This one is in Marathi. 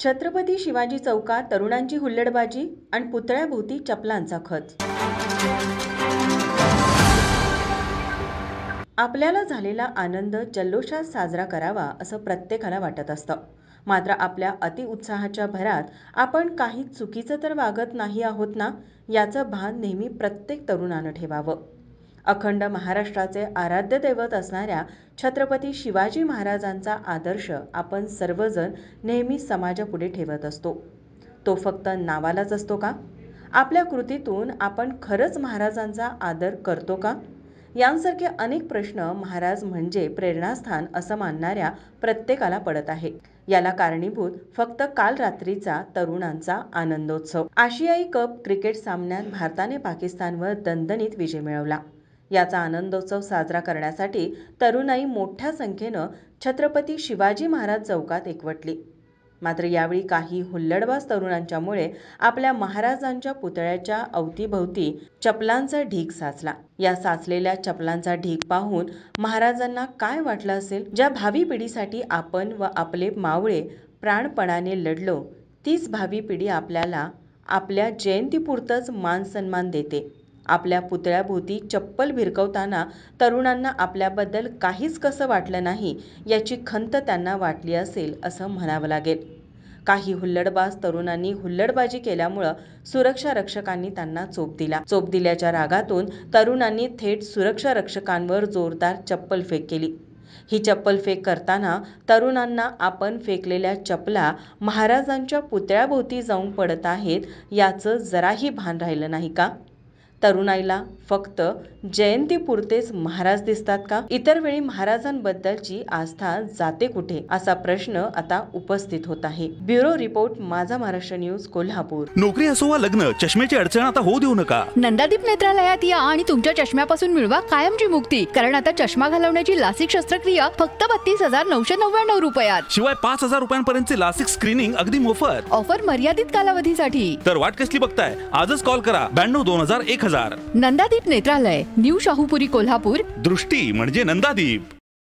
छत्रपती शिवाजी चौकात तरुणांची हुल्लडबाजी आणि पुतळ्याभोवती चपलांचा खच। आपल्याला झालेला आनंद जल्लोषात साजरा करावा असं प्रत्येकाला वाटत असतं। मात्र आपल्या अतिउत्साहाच्या भरात आपण काही चुकीचं तर वागत नाही आहोत ना, याचं भान नेहमी प्रत्येक तरुणानं ठेवावं। अखंड महाराष्ट्राचे आराध्य दैवत असणाऱ्या छत्रपती शिवाजी महाराजांचा आदर्श आपण सर्वजण नेहमी समाजापुढे ठेवत असतो। तो फक्त नावालाच असतो का? आपल्या कृतीतून आपण खरंच महाराजांचा आदर करतो का? यांसारखे अनेक प्रश्न महाराज म्हणजे प्रेरणास्थान असं मानणाऱ्या प्रत्येकाला पडत आहे। याला कारणीभूत फक्त काल रात्रीचा तरुणांचा आनंदोत्सव। आशियाई कप क्रिकेट सामन्यात भारताने पाकिस्तानवर दणदणीत विजय मिळवला। याचा आनंदोत्सव साजरा करण्यासाठी तरुणाई मोठ्या संख्येनं छत्रपती शिवाजी महाराज चौकात एकवटली। मात्र यावेळी काही हुल्लडबाज तरुणांच्यामुळे आपल्या महाराजांच्या पुतळ्याच्या अवतीभवती चपलांचा ढीग साचला। या साचलेल्या चपलांचा ढीग पाहून महाराजांना काय वाटलं असेल? ज्या भावी पिढीसाठी आपण व आपले मावळे प्राणपणाने लढलो, तीच भावी पिढी आपल्याला आपल्या जयंतीपुरतंच मान सन्मान देते। आपल्या पुतळ्याभोवती चप्पल भिरकवताना तरुणांना आपल्याबद्दल काहीच कसं वाटलं नाही, याची खंत त्यांना वाटली असेल असं म्हणावं लागेल। काही हुल्लडबाज तरुणांनी हुल्लडबाजी केल्यामुळं सुरक्षा रक्षकांनी त्यांना चोप दिला। चोप दिल्याच्या रागातून तरुणांनी थेट सुरक्षा रक्षकांवर जोरदार चप्पलफेक केली। ही चप्पलफेक करताना तरुणांना आपण फेकलेल्या चपला महाराजांच्या पुतळ्याभोवती जाऊन पडत आहेत, याचं जराही भान राहिलं नाही का? तरुणाईला फक्त जयंतीपुरतेच महाराज दिसतात का? इतर वेळी महाराजांबद्दलची आस्था जाते कुठे, असा प्रश्न आता उपस्थित होत आहे। ब्युरो रिपोर्ट, माझा महाराष्ट्र न्यूज, कोल्हापूर। नोकरी असो वा लग्न, चष्म्याची अडचण आता होऊ देऊ नका। नंदादीप नेत्रालयात या आणि तुमच्या चष्म्यापासून मिळवा कायमची मुक्ती। कारण आता चष्मा घालवण्याची लासिक शस्त्रक्रिया फक्त 32,999 रुपयात। शिवाय 5,000 रुपयांपर्यंतचे लासिक स्क्रीनिंग अगदी मोफत। ऑफर मर्यादित कालावधीसाठी। तर वाट कसली बघताय? आजच कॉल करा 92 2000 1000। नंदादीप नेत्रालय, न्यू शाहूपुरी, कोल्हापूर। दृष्टी म्हणजे नंदादीप।